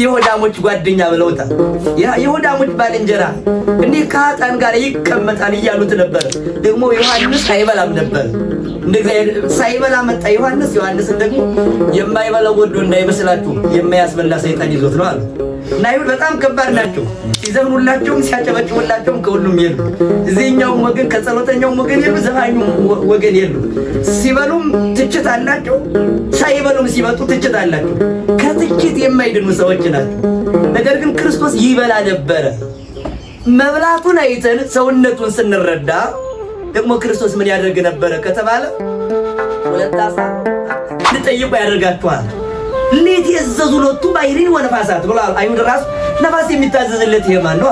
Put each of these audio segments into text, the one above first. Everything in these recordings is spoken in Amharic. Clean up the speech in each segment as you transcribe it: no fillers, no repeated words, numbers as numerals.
የሆዳሞች ጓደኛ ብለውታል። የሆዳሞች ባልንጀራ እንዲህ ከኃጥአን ጋር ይቀመጣል እያሉት ነበር። ደግሞ ዮሐንስ አይበላም ነበር። ሳይበላ መጣ ዮሐንስ። ዮሐንስን ደግሞ የማይበላው ወዶ እንዳይመስላችሁ የማያስበላ ሰይጣን ይዞት ነው አሉ። እና አይሁድ በጣም ከባድ ናቸው። ሲዘምኑላቸውም ሲያጨበጭቡላቸውም ከሁሉም የሉ። እዚህኛውም ወገን ከጸሎተኛውም ወገን የሉ፣ ዘፋኙ ወገን የሉ። ሲበሉም ትችት አላቸው፣ ሳይበሉም ሲመጡ ትችት አላቸው። ከትችት የማይድኑ ሰዎች ናቸው። ነገር ግን ክርስቶስ ይበላ ነበረ። መብላቱን አይተን ሰውነቱን ስንረዳ ደግሞ ክርስቶስ ምን ያደርግ ነበረ ከተባለ ሁለት ዓሣ ልጠይቁ ያደርጋችኋል። ሌት የዘዙ ለቱ ባሕሪን ወነፋሳት ብሏል። አይሁድ ራሱ ነፋስ የሚታዘዝለት ይሄ ማን ነው?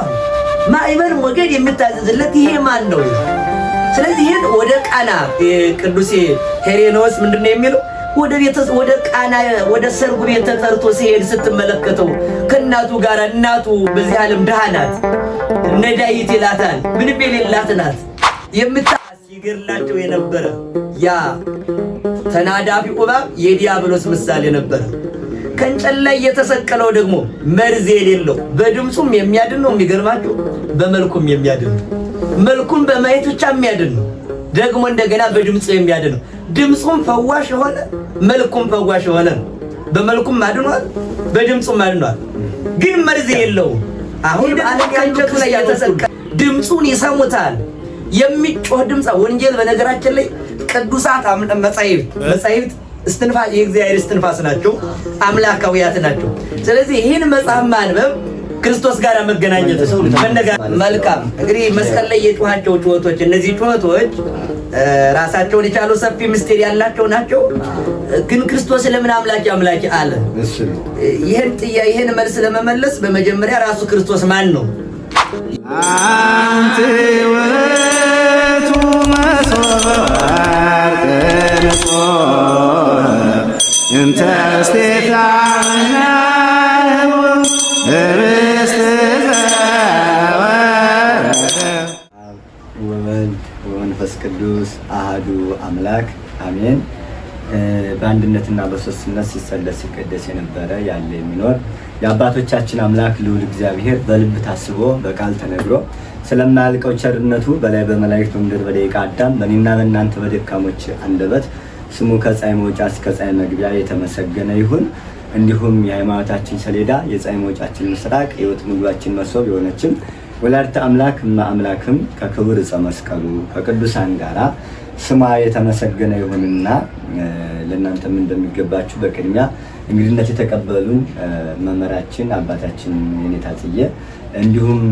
ማዕበል ሞገድ የሚታዘዝለት ይሄ ማን ነው? ስለዚህ ይሄን ወደ ቃና ቅዱስ ሄሬኔዎስ ምንድነው የሚለው? ወደ ቃና ወደ ሰርጉ ቤት ተጠርቶ ሲሄድ ስትመለከተው ከእናቱ ጋር እናቱ በዚህ ዓለም ድሃ ናት፣ ነዳይት ይላታል፣ ምንም የሌላት ናት። ይገርላቸው የነበረ ያ ተናዳፊ እባብ የዲያብሎስ ምሳሌ ነበረ። ከእንጨት ላይ የተሰቀለው ደግሞ መርዝ የሌለው በድምፁም የሚያድን ነው። የሚገርማቸው በመልኩም የሚያድን ነው። መልኩም በማየት ብቻ የሚያድን ነው። ደግሞ እንደገና በድምፁ የሚያድን ነው። ድምፁም ፈዋሽ የሆነ መልኩም ፈዋሽ የሆነ ነው። በመልኩም አድኗል፣ በድምፁም አድኗል። ግን መርዝ የለውም። አሁን በዓለም ከእንጨቱ ላይ የተሰቀለ ድምፁን ይሰሙታል። የሚጮህ ድምፅ ወንጌል በነገራችን ላይ ቅዱሳት መጻሕፍት እስትንፋስ የእግዚአብሔር እስትንፋስ ናቸው፣ አምላካዊያት ናቸው። ስለዚህ ይህን መጽሐፍ ማንበብ ክርስቶስ ጋር መገናኘት መልካም። እንግዲህ መስቀል ላይ የጮኻቸው ጩኸቶች፣ እነዚህ ጩኸቶች ራሳቸውን የቻሉ ሰፊ ምስጢር ያላቸው ናቸው። ግን ክርስቶስ ለምን አምላኬ አምላኬ አለ? ይህን መልስ ለመመለስ በመጀመሪያ ራሱ ክርስቶስ ማን ነው? አንተ ወቱ መሶበ እንተ ስቴታና ወወልድ ወመንፈስ ቅዱስ አሐዱ አምላክ አሜን። በአንድነትና በሶስትነት ሲሰለስ ሲቀደስ የነበረ ያለ የሚኖር የአባቶቻችን አምላክ ልዑል እግዚአብሔር በልብ ታስቦ በቃል ተነግሮ ስለማያልቀው ቸርነቱ በላይ በመላእክት በምድር በደቂቀ አዳም በእኔና በእናንተ በደካሞች አንደበት ስሙ ከፀሐይ መውጫ እስከ ፀሐይ መግቢያ የተመሰገነ ይሁን። እንዲሁም የሃይማኖታችን ሰሌዳ የፀሐይ መውጫችን ምስራቅ የሕይወት ምግባችን መሶብ የሆነችን ወላዲተ አምላክ አምላክም ከክቡር ዕፀ መስቀሉ ከቅዱሳን ጋራ ስማ የተመሰገነ ይሁንና ለእናንተም እንደሚገባችሁ በቅድሚያ እንግድነት የተቀበሉን መምህራችን አባታችን የኔታ ጽዬ እንዲሁም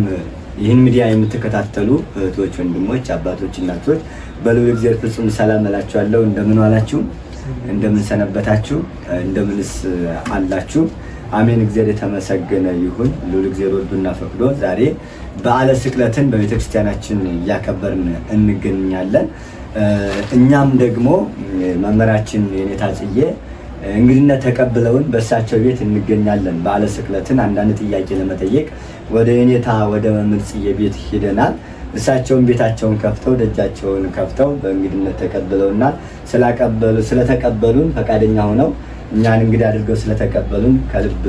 ይህን ሚዲያ የምትከታተሉ እህቶች፣ ወንድሞች፣ አባቶች፣ እናቶች በልዑል እግዚአብሔር ፍጹም ሰላም እላችኋለሁ። እንደምን ዋላችሁ? እንደምን ሰነበታችሁ? እንደምንስ አላችሁ? አሜን። እግዚአብሔር የተመሰገነ ይሁን። ልዑል እግዚአብሔር ወዶና ፈቅዶ ዛሬ በዓለ ስቅለትን በቤተክርስቲያናችን እያከበርን እንገኛለን። እኛም ደግሞ መምህራችን የኔታ ጽዬ እንግድነት ተቀብለውን በእሳቸው ቤት እንገኛለን። በዓለ ስቅለትን አንዳንድ ጥያቄ ለመጠየቅ ወደ የኔታ ወደ መምህር ጽዬ ቤት ሄደናል። እሳቸውን ቤታቸውን ከፍተው ደጃቸውን ከፍተው በእንግድነት ተቀብለውናል። ስለተቀበሉን ፈቃደኛ ሆነው እኛን እንግዳ አድርገው ስለተቀበሉን ከልብ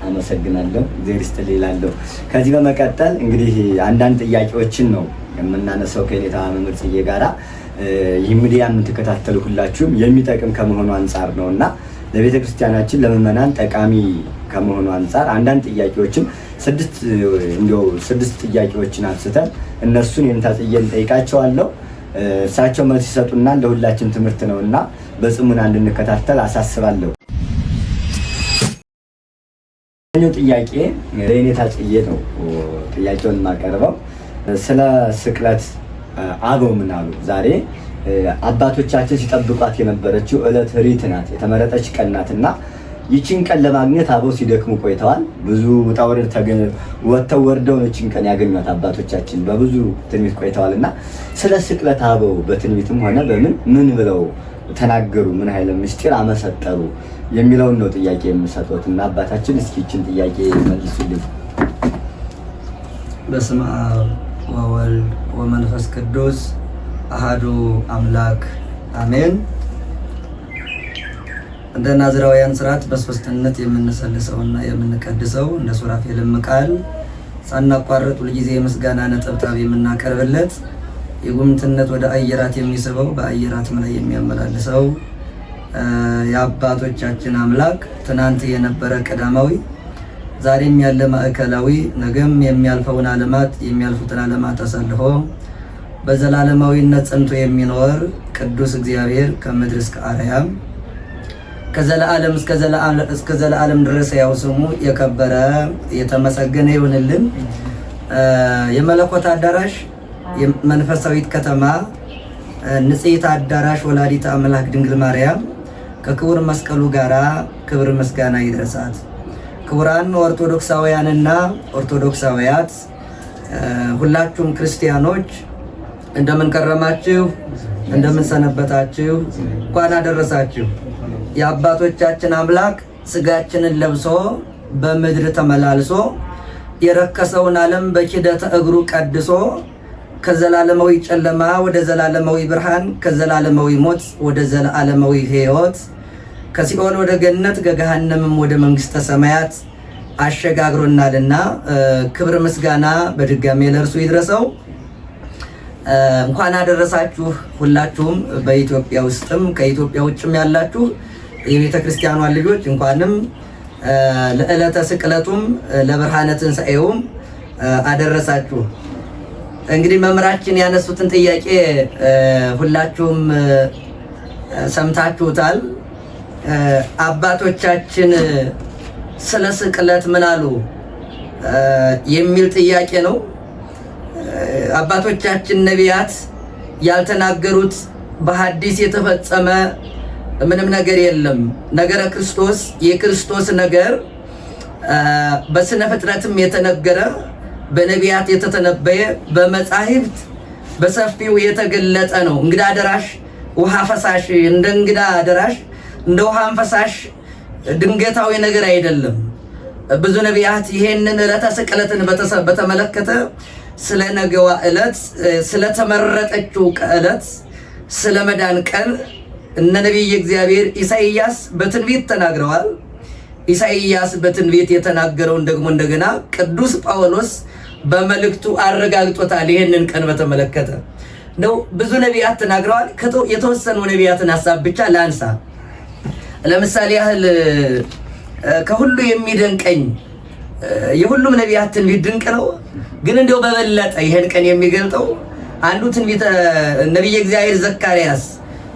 አመሰግናለሁ። እግዚአብሔር ይስጥልኝ እላለሁ። ከዚህ በመቀጠል እንግዲህ አንዳንድ ጥያቄዎችን ነው የምናነሳው ከኔታ መምህር ጽዬ ጋራ። ይህ ሚዲያ የምትከታተሉ ሁላችሁም የሚጠቅም ከመሆኑ አንጻር ነውና ለቤተ ክርስቲያናችን ለምዕመናን ጠቃሚ ከመሆኑ አንጻር አንዳንድ ጥያቄዎችን ስድስት ጥያቄዎችን አንስተን እነሱን የኔታ ጽዬን ጠይቃቸዋለሁ። እሳቸው መልስ ይሰጡና ለሁላችን ትምህርት ነውና በጽሙና እንድንከታተል አሳስባለሁ። ጥያቄ ለኔታ ጽዬ ነው ጥያቄውን የማቀርበው። ስለ ስቅለት አበው ምን አሉ? ዛሬ አባቶቻችን ሲጠብቋት የነበረችው ዕለት ሪት ናት፣ የተመረጠች ቀን ናትና ይችን ቀን ለማግኘት አበው ሲደክሙ ቆይተዋል። ብዙ ውጣ ውረድ ወጥተው ወርደው ይችን ቀን ያገኟት አባቶቻችን በብዙ ትንቢት ቆይተዋልና ስለ ስቅለት አበው በትንቢትም ሆነ በምን ምን ብለው ተናገሩ? ምን ኃይለ ምስጢር አመሰጠሩ የሚለውን ነው ጥያቄ የምሰጡትና አባታችን እስኪ ይችን ጥያቄ መልሱልኝ። በስመ አብ ወወልድ ወመንፈስ ቅዱስ አሐዱ አምላክ አሜን። እንደ ናዝራውያን ስርዓት በሶስትነት የምንሰልሰውና የምንቀድሰው እንደ ሱራፌልም ቃል ሳናቋርጥ ሁልጊዜ የምስጋና ነጠብጣብ የምናቀርብለት የጉምትነት ወደ አየራት የሚስበው በአየራትም ላይ የሚያመላልሰው የአባቶቻችን አምላክ ትናንት የነበረ ቀዳማዊ ዛሬም ያለ ማዕከላዊ ነገም የሚያልፉትን ዓለማት አሳልፎ በዘላለማዊነት ጸንቶ የሚኖር ቅዱስ እግዚአብሔር ከምድር እስከ አርያም ከዘላለም እስከ ዘላለም ድረስ ያው ስሙ የከበረ የተመሰገነ ይሁንልን። የመለኮት አዳራሽ የመንፈሳዊት ከተማ ንጽሕት አዳራሽ ወላዲተ አምላክ ድንግል ማርያም ከክቡር መስቀሉ ጋራ ክብር ምስጋና ይድረሳት። ክቡራን ኦርቶዶክሳውያንና ኦርቶዶክሳውያት ሁላችሁም ክርስቲያኖች እንደምን ከረማችሁ? እንደምን ሰነበታችሁ? እንኳን አደረሳችሁ። የአባቶቻችን አምላክ ስጋችንን ለብሶ በምድር ተመላልሶ የረከሰውን ዓለም በኪደተ እግሩ ቀድሶ ከዘላለማዊ ጨለማ ወደ ዘላለማዊ ብርሃን ከዘላለማዊ ሞት ወደ ዘላለማዊ ሕይወት ከሲኦል ወደ ገነት ከገሃነምም ወደ መንግስተ ሰማያት አሸጋግሮናልና ክብር ምስጋና በድጋሜ ለእርሱ ይድረሰው። እንኳን አደረሳችሁ። ሁላችሁም በኢትዮጵያ ውስጥም ከኢትዮጵያ ውጭም ያላችሁ የቤተ ክርስቲያኗን ልጆች እንኳንም ለዕለተ ስቅለቱም ለብርሃነ ትንሣኤውም አደረሳችሁ። እንግዲህ መምህራችን ያነሱትን ጥያቄ ሁላችሁም ሰምታችሁታል። አባቶቻችን ስለ ስቅለት ምን አሉ የሚል ጥያቄ ነው። አባቶቻችን ነቢያት ያልተናገሩት በሐዲስ የተፈጸመ ምንም ነገር የለም። ነገረ ክርስቶስ የክርስቶስ ነገር በስነ ፍጥረትም የተነገረ በነቢያት የተተነበየ በመጻሕፍት በሰፊው የተገለጸ ነው። እንግዳ አደራሽ ውሃ ፈሳሽ እንደ እንግዳ አደራሽ እንደ ውሃን ፈሳሽ ድንገታዊ ነገር አይደለም። ብዙ ነቢያት ይሄንን ዕለተ ስቅለትን በተመለከተ ስለ ነገዋ ዕለት ስለተመረጠችው ዕለት ስለ መዳን ቀን እነ ነቢይ እግዚአብሔር ኢሳይያስ በትንቢት ተናግረዋል። ኢሳይያስ በትንቢት የተናገረውን ደግሞ እንደገና ቅዱስ ጳውሎስ በመልእክቱ አረጋግጦታል። ይሄንን ቀን በተመለከተ ነው ብዙ ነቢያት ተናግረዋል። የተወሰኑ ነቢያትን ሐሳብ ብቻ ላንሳ። ለምሳሌ ያህል ከሁሉ የሚደንቀኝ የሁሉም ነቢያት ትንቢት ድንቅ ነው፣ ግን እንደው በበለጠ ይሄን ቀን የሚገልጠው አንዱ ትንቢተ ነቢይ እግዚአብሔር ዘካርያስ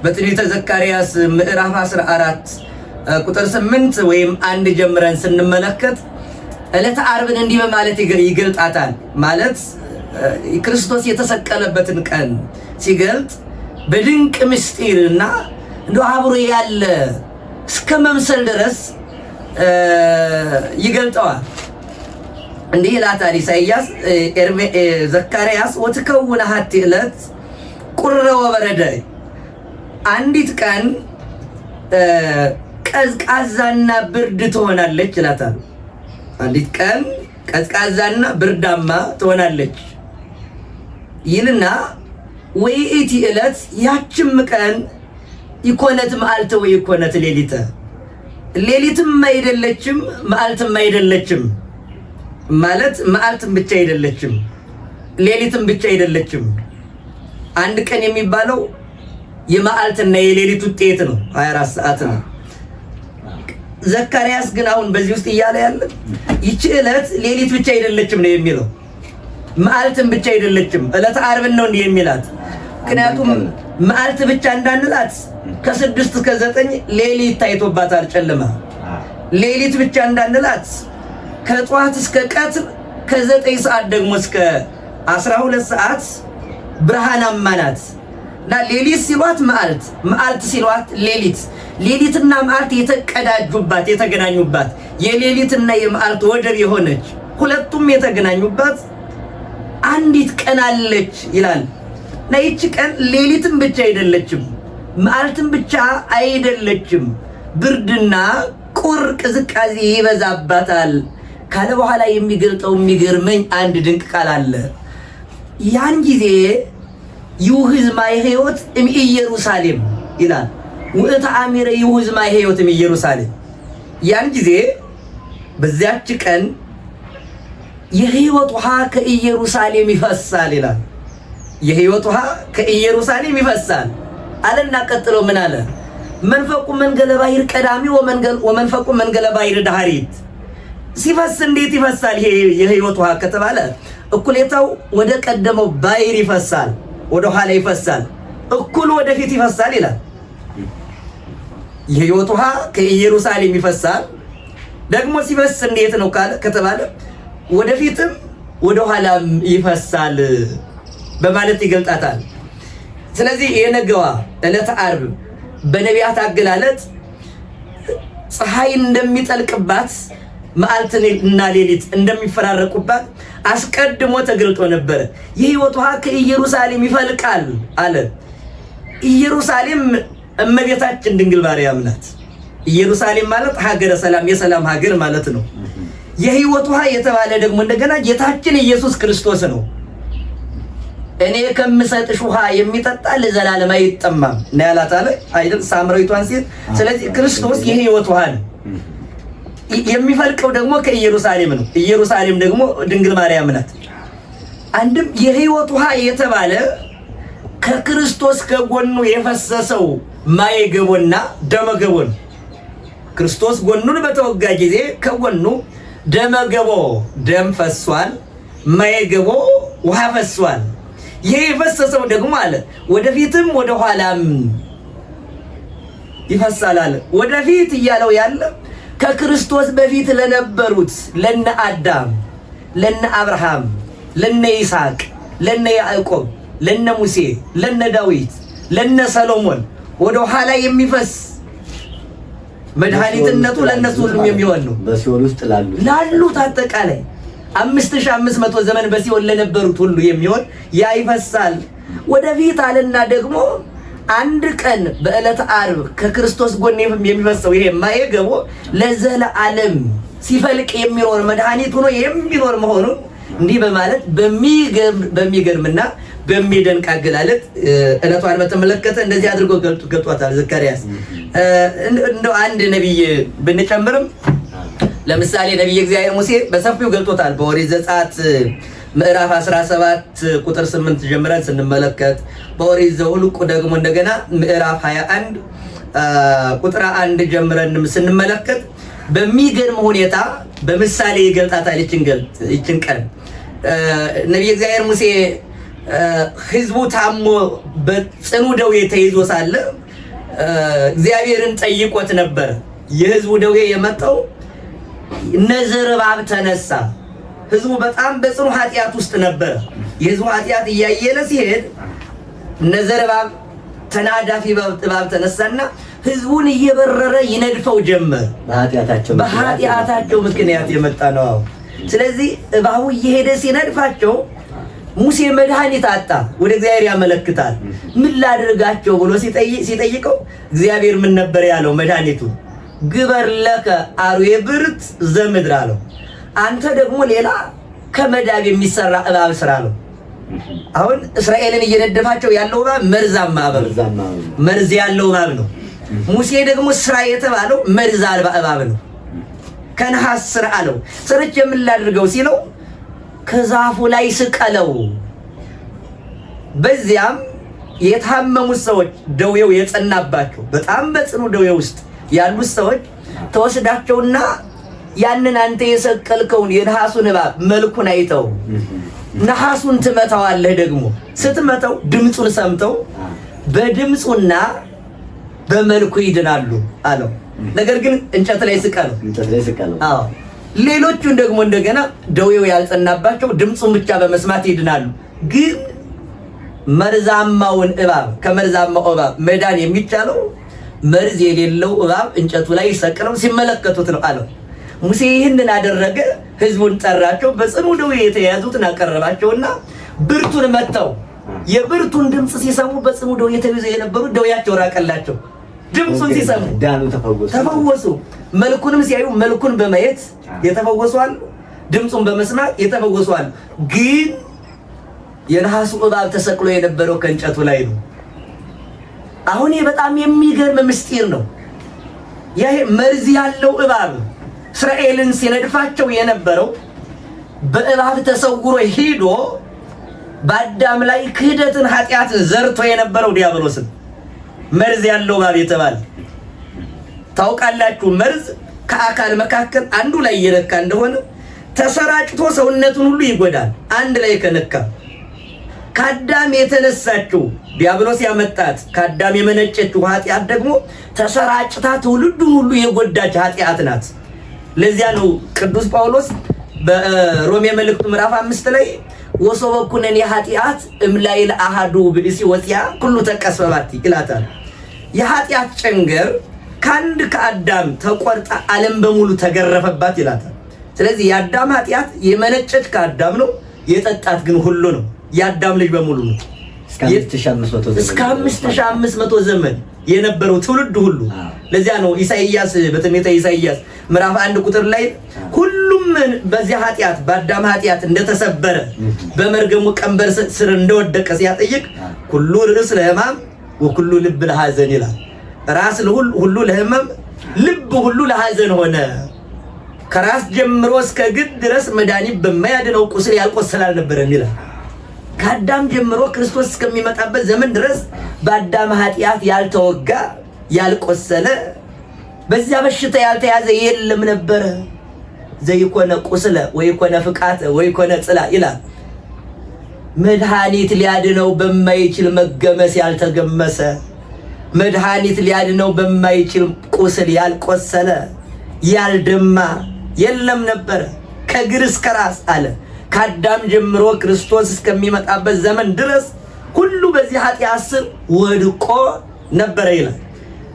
በትንቢተ ዘካርያስ ምዕራፍ 14 ቁጥር 8 ወይም 1 ጀምረን ስንመለከት ዕለተ ዓርብን እንዲህ በማለት ይገልጣታል። ማለት ክርስቶስ የተሰቀለበትን ቀን ሲገልጥ በድንቅ ምስጢርና እንደው አብሮ ያለ እስከ መምሰል ድረስ ይገልጠዋል። እንዲህ ይላታል ኢሳይያስ ዘካርያስ ወትከውን ሀቲ ዕለት ቁረ ወበረደ፣ አንዲት ቀን ቀዝቃዛና ብርድ ትሆናለች ይላታል። አንዲት ቀን ቀዝቃዛና ብርዳማ ትሆናለች ይልና ወይእቲ ዕለት ያችም ቀን ይኮነት መዓልተ ወይ ይኮነት ሌሊተ፣ ሌሊትም አይደለችም መዓልትም አይደለችም። ማለት መዓልትም ብቻ አይደለችም ሌሊትም ብቻ አይደለችም። አንድ ቀን የሚባለው የመዓልትና የሌሊት ውጤት ነው፣ 24 ሰዓት ነው። ዘካርያስ ግን አሁን በዚህ ውስጥ እያለ ያለ ይቺ ዕለት ሌሊት ብቻ አይደለችም ነው የሚለው፣ መዓልትም ብቻ አይደለችም። ዕለተ ዓርብን ነው እንዲህ የሚላት። ምክንያቱም መዓልት ብቻ እንዳንላት ከ6 እስከ 9 ሌሊት ታይቶባታል ጨለማ። ሌሊት ብቻ እንዳንላት ከጧት እስከ ቀትር ከ9 ሰዓት ደግሞ እስከ 12 ሰዓት ብርሃናማ ናት። እና ሌሊት ሲሏት መዓልት፣ መዓልት ሲሏት ሌሊት፣ ሌሊትና መዓልት የተቀዳጁባት የተገናኙባት የሌሊትና የመዓልት ወደብ የሆነች ሁለቱም የተገናኙባት አንዲት ቀን አለች ይላል። እና ይቺ ቀን ሌሊትም ብቻ አይደለችም መዓልትም ብቻ አይደለችም፣ ብርድና ቁር ቅዝቃዜ ይበዛባታል ካለ በኋላ የሚገልጠው የሚገርመኝ አንድ ድንቅ ቃል አለ። ያን ጊዜ ይውህዝ ማየ ሕይወት እምኢየሩሳሌም ይላል። ውእተ አሚረ ይሁዝ ማይ ሕይወትም ኢየሩሳሌም። ያን ጊዜ በዚያች ቀን የሕይወት ውሃ ከኢየሩሳሌም ይፈሳል ይላል። የሕይወት ውሃ ከኢየሩሳሌም ይፈሳል አለና ቀጥሎ ምን አለ? መንፈቁ መንገለ ባሕር ቀዳሚ ወመንፈቁ መንገለ ባሕር ዳህሪት። ሲፈስ እንዴት ይፈሳል ይሄ የሕይወት ውሃ ከተባለ እኩሌታው ወደ ቀደመው ባሕር ይፈሳል፣ ወደ ኋላ ይፈሳል፣ እኩል ወደፊት ይፈሳል ይላል። የሕይወት ውሃ ከኢየሩሳሌም ይፈሳል። ደግሞ ሲፈስ እንዴት ነው ከተባለ ወደፊትም ወደ ኋላም ይፈሳል በማለት ይገልጣታል። ስለዚህ የነገዋ ዕለተ ዓርብ በነቢያት አገላለጥ ፀሐይ እንደሚጠልቅባት መዓልትና ሌሊት እንደሚፈራረቁባት አስቀድሞ ተገልጦ ነበረ። የሕይወት ውሃ ከኢየሩሳሌም ይፈልቃል አለ። ኢየሩሳሌም እመቤታችን ድንግል ማርያም ናት። ኢየሩሳሌም ማለት ሀገረ ሰላም፣ የሰላም ሀገር ማለት ነው። የሕይወት ውሃ የተባለ ደግሞ እንደገና ጌታችን ኢየሱስ ክርስቶስ ነው። እኔ ከምሰጥሽ ውሃ የሚጠጣ ለዘላለም አይጠማም ነው ያላት አለ አይደል ሳምራዊቷን ሴት። ስለዚህ ክርስቶስ የሕይወት ውሃ ነው። የሚፈልቀው ደግሞ ከኢየሩሳሌም ነው። ኢየሩሳሌም ደግሞ ድንግል ማርያም ናት። አንድም የሕይወት ውሃ የተባለ ከክርስቶስ ከጎኑ የፈሰሰው ማየገቦና ደመገቦ ነው። ክርስቶስ ጎኑን በተወጋ ጊዜ ከጎኑ ደመገቦ ደም ፈሷል፣ ማየገቦ ውሃ ፈሷል። ይሄ የፈሰሰው ደግሞ አለ ወደፊትም ወደ ኋላም ይፈሳል አለ። ወደፊት እያለው ያለ ከክርስቶስ በፊት ለነበሩት ለነ አዳም፣ ለነ አብርሃም፣ ለነ ይስሐቅ፣ ለነ ያዕቆብ፣ ለነ ሙሴ፣ ለነ ዳዊት፣ ለነ ሰሎሞን ወደ ኋላ የሚፈስ መድኃኒትነቱ ለነሱ ሁሉም የሚሆን ነው። በሲኦል ውስጥ ላሉት አጠቃላይ 5500 ዘመን በሲኦል ለነበሩት ሁሉ የሚሆን ያ ይፈሳል ወደፊት አለና ደግሞ አንድ ቀን በዕለተ ዓርብ ከክርስቶስ ጎን የሚፈሰው ይሄ ማየገቦ ለዘለዓለም ሲፈልቅ የሚኖር መድኃኒት ሆኖ የሚኖር መሆኑን እንዲህ በማለት በሚገርምና በሚደንቅ አገላለጥ ዕለቷን በተመለከተ እንደዚህ አድርጎ ገልጧታል ዘካርያስ። እንደው አንድ ነቢይ ብንጨምርም ለምሳሌ ነቢይ እግዚአብሔር ሙሴ በሰፊው ገልጦታል። በኦሪት ዘጸአት ምዕራፍ 17 ቁጥር 8 ጀምረን ስንመለከት በኦሪት ዘኍልቍ ደግሞ እንደገና ምዕራፍ 21 ቁጥር 1 ጀምረን ስንመለከት በሚገርም ሁኔታ በምሳሌ ይገልጣታል። ይችን ቀን ነቢይ እግዚአብሔር ሙሴ ሕዝቡ ታሞ በጽኑ ደዌ ተይዞ ሳለ እግዚአብሔርን ጠይቆት ነበር። የሕዝቡ ደዌ የመጣው ነዘረባብ ተነሳ። ሕዝቡ በጣም በጽኑ ኃጢአት ውስጥ ነበር። የሕዝቡ ኃጢአት እያየለ ሲሄድ ነዘረባብ ተናዳፊ እባብ ተነሳና ሕዝቡን እየበረረ ይነድፈው ጀመር። በኃጢአታቸው ምክንያት የመጣ ነው። ስለዚህ እባቡ እየሄደ ሲነድፋቸው ሙሴ መድኃኒት አጣ። ወደ እግዚአብሔር ያመለክታል። ምን ላድርጋቸው ብሎ ሲጠይቀው እግዚአብሔር ምን ነበር ያለው? መድኃኒቱ ግበር ለከ አርዌ ብርት ዘምድር አለው። አንተ ደግሞ ሌላ ከመዳብ የሚሰራ እባብ ስራ ነው። አሁን እስራኤልን እየነደፋቸው ያለው እባብ መርዛማ እባብ፣ መርዝ ያለው እባብ ነው። ሙሴ ደግሞ ስራ የተባለው መርዝ አልባ እባብ ነው። ከነሐስ ስራ አለው። ሰርቼ ምን ላድርገው ሲለው ከዛፉ ላይ ስቀለው። በዚያም የታመሙት ሰዎች ደዌው የጸናባቸው በጣም በጽኑ ደዌ ውስጥ ያሉት ሰዎች ተወስዳቸውና ያንን አንተ የሰቀልከውን የነሐሱን እባብ መልኩን አይተው ነሐሱን ትመታዋለህ። ደግሞ ስትመታው ድምፁን ሰምተው በድምፁና በመልኩ ይድናሉ አለው። ነገር ግን እንጨት ላይ ስቀለው። አዎ ሌሎቹን ደግሞ እንደገና ደዌው ያልጸናባቸው ድምፁን ብቻ በመስማት ይድናሉ። ግን መርዛማውን እባብ ከመርዛማው እባብ መዳን የሚቻለው መርዝ የሌለው እባብ እንጨቱ ላይ ሰቅለው ሲመለከቱት ነው አለው። ሙሴ ይህንን አደረገ። ሕዝቡን ጠራቸው። በጽኑ ደዌ የተያዙትን አቀረባቸውና ብርቱን መተው። የብርቱን ድምፅ ሲሰሙ በጽኑ ደዌ የተያዙ የነበሩ ደዌያቸው ራቀላቸው። ድምፁን ሲሰሙ ተፈወሱ። መልኩንም ሲያዩ መልኩን በማየት የተፈወሱ አሉ። ድምፁን በመስማት የተፈወሱ አሉ። ግን የነሐሱ እባብ ተሰቅሎ የነበረው ከእንጨቱ ላይ ነው። አሁን ይሄ በጣም የሚገርም ምስጢር ነው። ይሄ መርዝ ያለው እባብ እስራኤልን ሲነድፋቸው የነበረው በእባብ ተሰውሮ ሄዶ በአዳም ላይ ክህደትን ኃጢአትን ዘርቶ የነበረው ዲያብሎስን መርዝ ያለው እባብ የተባለ ታውቃላችሁ። መርዝ ከአካል መካከል አንዱ ላይ እየነካ እንደሆነ ተሰራጭቶ ሰውነቱን ሁሉ ይጎዳል። አንድ ላይ ከነካ ከአዳም የተነሳችው ዲያብሎስ ያመጣት ከአዳም የመነጨችው ኃጢአት ደግሞ ተሰራጭታ ትውልዱን ሁሉ የጎዳች ኃጢአት ናት። ለዚያ ነው ቅዱስ ጳውሎስ በሮሜ መልእክቱ ምዕራፍ 5 ላይ ወሶበኩነን የኃጢአት እምላይል አሃዱ ብእሲ ወጽያ ሁሉ ተቀስፈባት ይላታል። የኃጢአት ጨንገር ከአንድ ከአዳም ተቆርጣ ዓለም በሙሉ ተገረፈባት ይላታል። ስለዚህ የአዳም ኃጢአት የመነጨች ከአዳም ነው፣ የጠጣት ግን ሁሉ ነው። የአዳም ልጅ በሙሉ ነው። እስከ 5500 ዘመን የነበረው ትውልድ ሁሉ። ለዚያ ነው ኢሳይያስ በትንቢተ ኢሳይያስ ምዕራፍ 1 ቁጥር ላይ ሁሉም በዚያ ኃጢአት በአዳም ኃጢአት እንደተሰበረ በመርገሙ ቀንበር ስር እንደወደቀ ሲያጠይቅ ሁሉ ርዕስ ለሕማም ወኩሉ ልብ ለሐዘን ይላል። ራስ ሁሉ ለሕመም ልብ ሁሉ ለሐዘን ሆነ። ከራስ ጀምሮ እስከ እግር ድረስ መድኃኒት በማያድነው ቁስል ያልቆሰለ አልነበረም ይላል። ከአዳም ጀምሮ ክርስቶስ እስከሚመጣበት ዘመን ድረስ በአዳም ኃጢአት ያልተወጋ ያልቆሰለ በዚያ በሽታ ያልተያዘ የለም ነበረ። ዘይኮነ ቁስለ ወይኮነ ፍቃተ ወይኮነ ጽላ ይላል። መድኃኒት ሊያድነው በማይችል መገመስ ያልተገመሰ፣ መድኃኒት ሊያድነው በማይችል ቁስል ያልቆሰለ ያልደማ የለም ነበረ ከእግር እስከ ራስ አለ። ከአዳም ጀምሮ ክርስቶስ እስከሚመጣበት ዘመን ድረስ ሁሉ በዚህ ኃጢአት ስር ወድቆ ነበረ ይላል።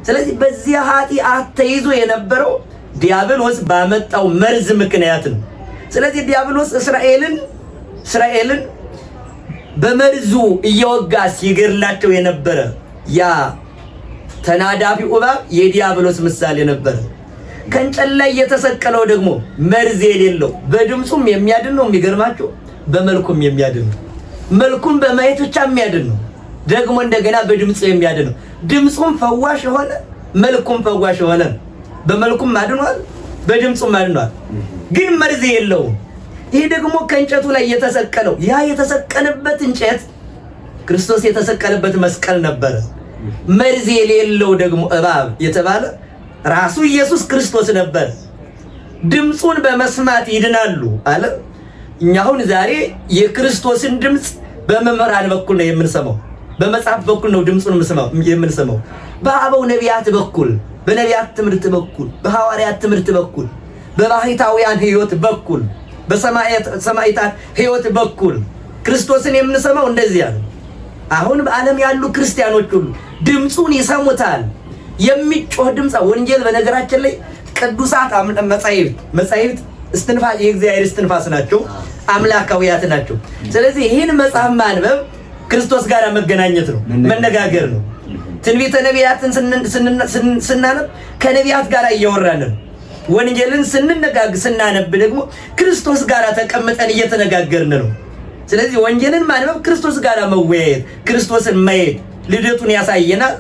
ስለዚህ በዚህ ኃጢአት ተይዞ የነበረው ዲያብሎስ ባመጣው መርዝ ምክንያት ነው። ስለዚህ ዲያብሎስ እስራኤልን በመርዙ እየወጋ ሲገድላቸው የነበረ ያ ተናዳፊው እባብ የዲያብሎስ ምሳሌ ነበረ። ከእንጨት ላይ የተሰቀለው ደግሞ መርዝ የሌለው በድምፁም የሚያድን ነው። የሚገርማቸው በመልኩም የሚያድን ነው። መልኩም በማየት ብቻ የሚያድን ነው። ደግሞ እንደገና በድምፁ የሚያድን ነው። ድምፁም ፈዋሽ የሆነ መልኩም ፈዋሽ የሆነ በመልኩም አድኗል፣ በድምፁም አድኗል። ግን መርዝ የለውም። ይሄ ደግሞ ከእንጨቱ ላይ የተሰቀለው ያ የተሰቀለበት እንጨት ክርስቶስ የተሰቀለበት መስቀል ነበረ። መርዝ የሌለው ደግሞ እባብ የተባለ ራሱ ኢየሱስ ክርስቶስ ነበር። ድምፁን በመስማት ይድናሉ አለ። እኛ አሁን ዛሬ የክርስቶስን ድምፅ በመምህራን በኩል ነው የምንሰማው፣ በመጽሐፍ በኩል ነው ድምፁን የምንሰማው። በአበው ነቢያት በኩል፣ በነቢያት ትምህርት በኩል፣ በሐዋርያት ትምህርት በኩል፣ በባሕታውያን ሕይወት በኩል፣ በሰማዕታት ሕይወት በኩል ክርስቶስን የምንሰማው እንደዚያ ነው። አሁን በዓለም ያሉ ክርስቲያኖች ሁሉ ድምፁን ይሰሙታል። የሚጮህ ድምፅ ወንጌል በነገራችን ላይ ቅዱሳት መጻሕፍት እስትንፋስ የእግዚአብሔር እስትንፋስ ናቸው፣ አምላካዊያት ናቸው። ስለዚህ ይህን መጽሐፍ ማንበብ ክርስቶስ ጋር መገናኘት ነው፣ መነጋገር ነው። ትንቢተ ነቢያትን ስናነብ ከነቢያት ጋር እያወራን ነው። ወንጌልን ስናነብ ደግሞ ክርስቶስ ጋር ተቀምጠን እየተነጋገርን ነው። ስለዚህ ወንጌልን ማንበብ ክርስቶስ ጋር መወያየት፣ ክርስቶስን ማየት፣ ልደቱን ያሳየናል፣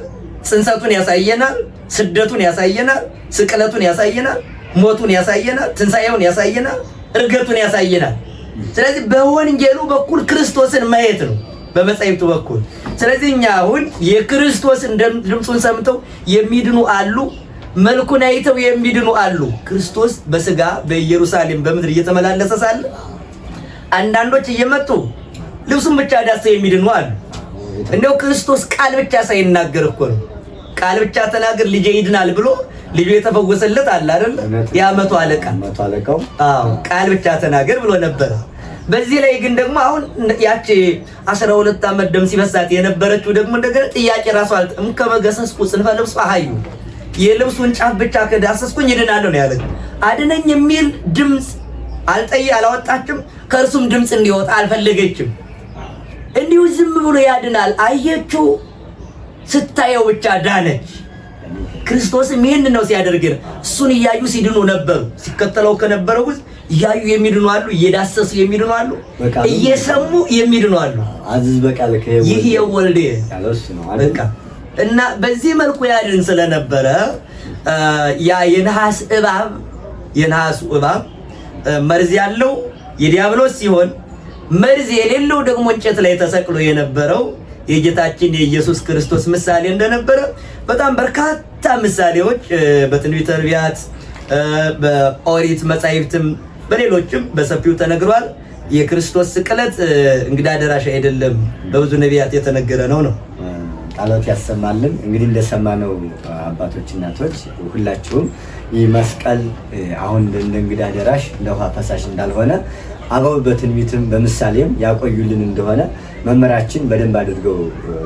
ጽንሰቱን ያሳየናል፣ ስደቱን ያሳየናል፣ ስቅለቱን ያሳየናል፣ ሞቱን ያሳየናል፣ ትንሣኤውን ያሳየናል፣ እርገቱን ያሳየናል። ስለዚህ በወንጌሉ በኩል ክርስቶስን ማየት ነው፣ በመጻሕፍቱ በኩል። ስለዚህ እኛ አሁን የክርስቶስን ድምፁን ሰምተው የሚድኑ አሉ፣ መልኩን አይተው የሚድኑ አሉ። ክርስቶስ በስጋ በኢየሩሳሌም በምድር እየተመላለሰ ሳለ አንዳንዶች እየመጡ ልብሱን ብቻ ዳሰው የሚድኑ አሉ። እንደው ክርስቶስ ቃል ብቻ ሳይናገር እኮ ነው። ቃል ብቻ ተናገር ልጄ ይድናል ብሎ ልጁ የተፈወሰለት አለ አይደል? ያ መቶ አለቃው ቃል ብቻ ተናገር ብሎ ነበር። በዚህ ላይ ግን ደግሞ አሁን ያቺ 12 ዓመት ደም ሲፈሳት የነበረችው ደግሞ እንደገና ጥያቄ ራሱ አልጠም ከመገሰስኩ ጽንፈ ልብሱ አሃዩ የልብሱን ጫፍ ብቻ ከዳሰስኩኝ ይድናለሁ ነው ያለው። አድነኝ የሚል ድምፅ አላወጣችም። ከእርሱም ድምፅ እንዲወጣ አልፈለገችም። እንዲሁ ዝም ብሎ ያድናል አየችው። ስታየው ብቻ ዳነች። ክርስቶስም ይህን ነው ሲያደርግ። እሱን እያዩ ሲድኑ ነበሩ። ሲከተለው ከነበረው ውስጥ እያዩ የሚድኑ አሉ፣ እየዳሰሱ የሚድኑ አሉ፣ እየሰሙ የሚድኑ አሉ። አዝዝ በቃል ይህ የወልድ ያለስ ነው አይደል? እና በዚህ መልኩ ያድን ስለነበረ ያ የነሐስ እባብ መርዝ ያለው የዲያብሎስ ሲሆን መርዝ የሌለው ደግሞ እንጨት ላይ ተሰቅሎ የነበረው የጌታችን የኢየሱስ ክርስቶስ ምሳሌ እንደነበረ በጣም በርካታ ምሳሌዎች በትንቢተ ነቢያት በኦሪት መጻሕፍትም በሌሎችም በሰፊው ተነግሯል። የክርስቶስ ስቅለት እንግዳ ደራሽ አይደለም፣ በብዙ ነቢያት የተነገረ ነው። ቃሎት ያሰማልን። እንግዲህ እንደሰማነው አባቶች እናቶች ሁላችሁም ይህ መስቀል አሁን እንደ እንግዳ ደራሽ እንደ ውሃ ፈሳሽ እንዳልሆነ አበው በትንቢትም በምሳሌም ያቆዩልን እንደሆነ መምህራችን በደንብ አድርገው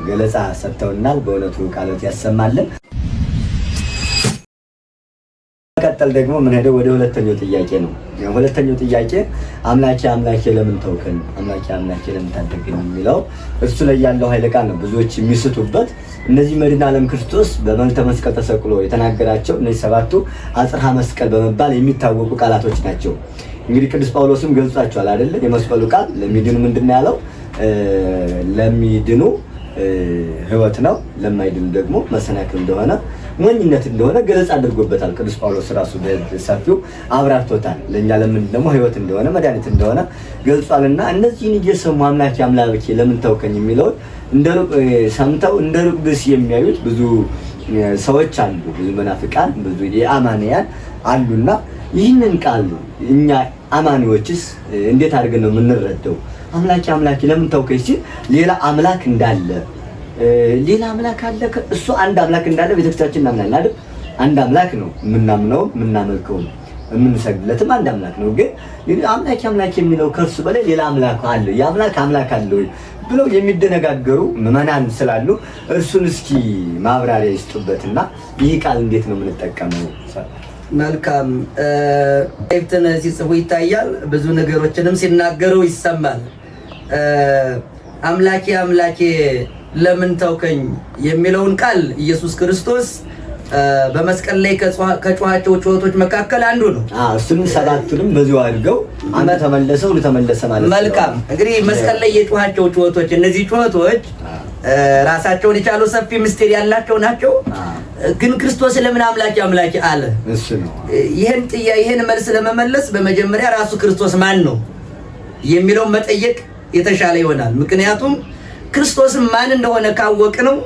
ገለጻ ሰጥተውናል። በእውነቱ ቃሎት ያሰማልን። ቀጠል ደግሞ ምን ሄደው ወደ ሁለተኛው ጥያቄ ነው። ሁለተኛው ጥያቄ አምላኬ አምላኬ ለምን ተውከኝ፣ አምላኬ አምላኬ ለምን ታደገኝ የሚለው እሱ ላይ ያለው ኃይለ ቃል ነው ብዙዎች የሚስቱበት። እነዚህ መድኃኔ ዓለም ክርስቶስ በመልዕልተ መስቀል ተሰቅሎ የተናገራቸው እነዚህ ሰባቱ አጽርሐ መስቀል በመባል የሚታወቁ ቃላቶች ናቸው። እንግዲህ ቅዱስ ጳውሎስም ገልጿቸዋል አይደለ? የመስቀሉ ቃል ለሚድኑ ምንድነው ያለው? ለሚድኑ ሕይወት ነው፣ ለማይድኑ ደግሞ መሰናክል እንደሆነ ሞኝነት እንደሆነ ገለጻ አድርጎበታል። ቅዱስ ጳውሎስ ራሱ በሰፊው አብራርቶታል። ለኛ ለምን ደግሞ ሕይወት እንደሆነ መድኃኒት እንደሆነ ገልጿልና እነዚህን እየሰሙ አምላኬ አምላኬ ለምን ተውከኝ የሚለውን እንደ ሩቅ ሰምተው እንደ ሩቅ ብስ የሚያዩት ብዙ ሰዎች አሉ፣ ብዙ መናፍቃን፣ ብዙ የአማንያን አሉና ይህንን ቃል እኛ አማኒዎችስ እንዴት አድርገን ነው የምንረዳው? አምላኬ አምላኬ ለምን ተውከኝ ሲል ሌላ አምላክ እንዳለ ሌላ አምላክ አለ። እሱ አንድ አምላክ እንዳለ ቤተክርስቲያችን እናምናለን አይደል? አንድ አምላክ ነው የምናምነው፣ የምናመልከው፣ የምንሰግድለትም አንድ አምላክ ነው። ግን አምላኬ አምላኬ የሚለው ከእርሱ በላይ ሌላ አምላክ አለ፣ የአምላክ አምላክ አለ ወይ ብለው የሚደነጋገሩ ምዕመናን ስላሉ እርሱን እስኪ ማብራሪያ ይስጡበትና ይህ ቃል እንዴት ነው የምንጠቀመው? መልካም አይብተነ ሲጽፉ ይታያል፣ ብዙ ነገሮችንም ሲናገሩ ይሰማል። አምላኬ አምላኬ ለምን ተውከኝ የሚለውን ቃል ኢየሱስ ክርስቶስ በመስቀል ላይ ከጮኻቸው ጩኸቶች መካከል አንዱ ነው። እሱንም ሰባቱንም በዚሁ አድርገው አንተ ተመለሰው ለተመለሰ ማለት ነው። መልካም እንግዲህ መስቀል ላይ የጮኻቸው ጩኸቶች እነዚህ ጩኸቶች ራሳቸውን የቻሉ ሰፊ ምስጢር ያላቸው ናቸው። ግን ክርስቶስ ለምን አምላኬ አምላኬ አለ? እሱ ነው ይሄን መልስ ለመመለስ በመጀመሪያ ራሱ ክርስቶስ ማን ነው የሚለውን መጠየቅ የተሻለ ይሆናል። ምክንያቱም ክርስቶስም ማን እንደሆነ ካወቅ ነው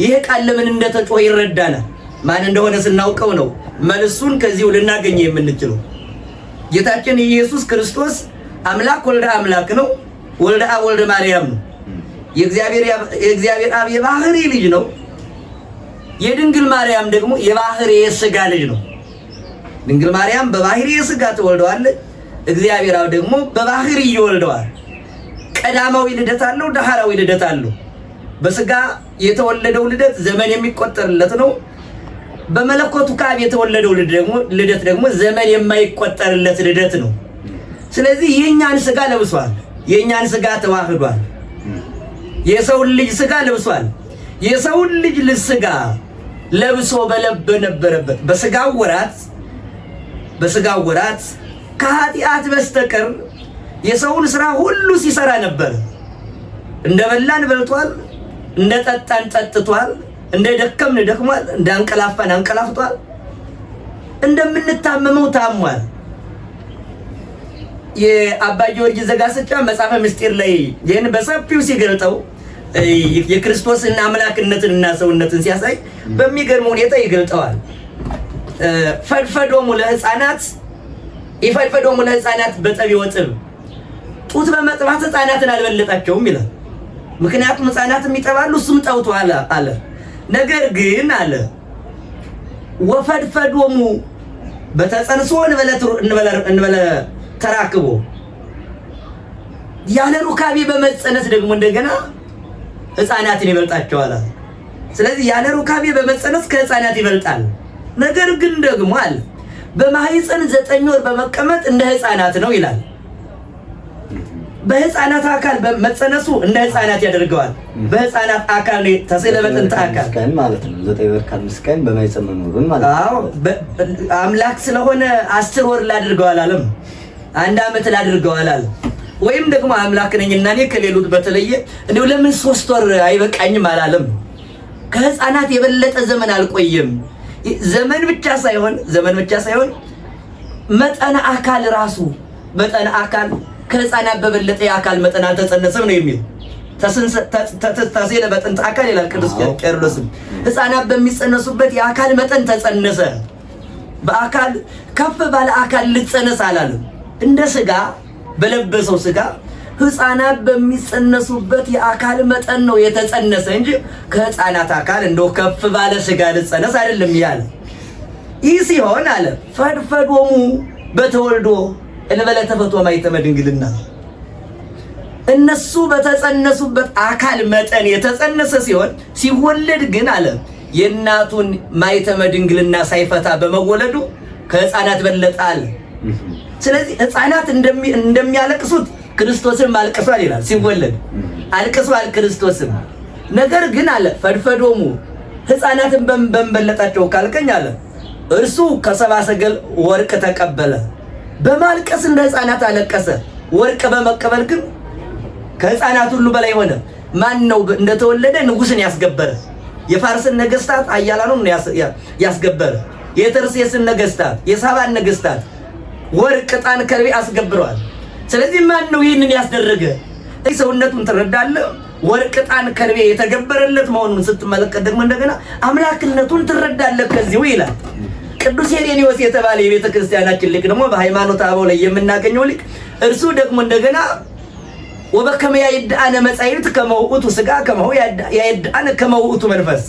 ይሄ ቃል ለምን እንደተጮኸ ይረዳናል። ማን እንደሆነ ስናውቀው ነው መልሱን ከዚሁ ልናገኝ የምንችለው። ጌታችን ኢየሱስ ክርስቶስ አምላክ ወልደ አምላክ ነው። ወልደ አብ ወልደ ማርያም ነው። የእግዚአብሔር አብ የባህሪ ልጅ ነው። የድንግል ማርያም ደግሞ የባህሪ የሥጋ ልጅ ነው። ድንግል ማርያም በባህሪ የሥጋ ተወልደዋለች። እግዚአብሔር አብ ደግሞ በባህሪ ይወልደዋል። ቀዳማዊ ልደት አለው፣ ዳህራዊ ልደት አለው። በሥጋ የተወለደው ልደት ዘመን የሚቆጠርለት ነው። በመለኮቱ ከአብ የተወለደው ልደት ደግሞ ዘመን የማይቆጠርለት ልደት ነው። ስለዚህ የኛን ሥጋ ለብሷል፣ የኛን ሥጋ ተዋህዷል፣ የሰውን ልጅ ሥጋ ለብሷል። የሰውን ልጅ ሥጋ ለብሶ በነበረበት በሥጋው ወራት ከኃጢአት በስተቀር የሰውን ሥራ ሁሉ ሲሰራ ነበር። እንደበላን በልቷል፣ እንደጠጣን ጠጥቷል፣ እንደደከምን ደክሟል፣ እንዳንቀላፋን አንቀላፍቷል፣ እንደምንታመመው ታሟል። የአባ ጊዮርጊስ ዘጋስጫ መጽሐፈ ምስጢር ላይ ይህን በሰፊው ሲገልጠው የክርስቶስን አምላክነትንና ሰውነትን ሲያሳይ በሚገርም ሁኔታ ይገልጠዋል። ፈድፈዶሙ ለሕፃናት ይፈድፈዶሙ ለሕፃናት በጠቢወ ጥብ፣ ጡት በመጥባት ሕፃናትን አልበለጣቸውም ይላል። ምክንያቱም ሕፃናትም ይጠባሉ እሱም ጠውቷል አለ። ነገር ግን አለ ወፈድፈዶሙ በተጸንሶ እንበለ ተራክቦ፣ ያለ ሩካቤ በመጸነስ ደግሞ እንደገና ሕፃናትን ይበልጣቸዋል። ስለዚህ ያለ ሩካቤ በመጸነስ ከሕፃናት ይበልጣል። ነገር ግን ደግሞ አለ በማህፀን 9 ወር በመቀመጥ እንደ ሕፃናት ነው ይላል። በሕፃናት አካል በመጸነሱ እንደ ሕፃናት ያደርገዋል። በሕፃናት አካል ተስለ በጥንተ አካል ቀን ማለት ነው። 9 ወር ከ5 ቀን በማህፀን መኖሩን ማለት ነው። አዎ አምላክ ስለሆነ 10 ወር ላድርገዋል አለም፣ 1 ዓመት ላድርገዋል አለ። ወይም ደግሞ አምላክ ነኝና እኔ ከሌሎች በተለየ እንደው ለምን 3 ወር አይበቃኝም አላለም። ከህፃናት የበለጠ ዘመን አልቆየም። ዘመን ብቻ ሳይሆን መጠነ አካል ራሱ መጠነ አካል ከህፃናት በበለጠ የአካል መጠን አልተጸነሰም ነው የሚል ተሰለ በጥንት አካል ይላል ቅዱስ ቄርሎስም። ህፃናት በሚጸነሱበት የአካል መጠን ተጸነሰ። በአካል ከፍ ባለ አካል ልጸነስ አላለም። እንደ ስጋ በለበሰው ስጋ ህፃናት በሚጸነሱበት የአካል መጠን ነው የተጸነሰ እንጂ ከህፃናት አካል እንደው ከፍ ባለ ስጋ ልጸነስ አይደለም ያለ። ይህ ሲሆን አለ ፈድፈዶሙ በተወልዶ እንበለ ተፈቶ ማኅተመ ድንግልና እነሱ በተጸነሱበት አካል መጠን የተጸነሰ ሲሆን ሲወለድ ግን አለ የእናቱን ማኅተመ ድንግልና ሳይፈታ በመወለዱ ከህፃናት በለጣል። ስለዚህ ህፃናት እንደሚያለቅሱት ክርስቶስም አልቅሷል ይላል። ሲወለድ አልቅሷል ክርስቶስም። ነገር ግን አለ ፈድፈዶሙ ህፃናትን በመበለጣቸው ካልከኝ አለ እርሱ ከሰብአ ሰገል ወርቅ ተቀበለ። በማልቀስ እንደ ህፃናት አለቀሰ። ወርቅ በመቀበል ግን ከህፃናት ሁሉ በላይ ሆነ። ማን ነው እንደተወለደ ንጉስን ያስገበረ? የፋርስን ነገስታት አያላኑን ያስገበረ። የተርሴስን ነገስታት፣ የሳባን ነገስታት ወርቅ፣ ዕጣን፣ ከርቤ አስገብረዋል። ስለዚህ ማን ነው ይህንን ያስደረገ? ሰውነቱን ትረዳለህ። ወርቅ፣ ዕጣን፣ ከርቤ የተገበረለት መሆኑን ስትመለከት ደግሞ እንደገና አምላክነቱን ትረዳለህ ከዚሁ ይላል። ቅዱስ ሄሬኔዎስ የተባለ የቤተ ክርስቲያናችን ሊቅ ደግሞ በሃይማኖተ አበው ላይ የምናገኘው ሊቅ እርሱ ደግሞ እንደገና ወበከመ ያይድአነ መጻሕፍት ከመ ውእቱ ሥጋ ከመ ያይድአነ ከመ ውእቱ መንፈስ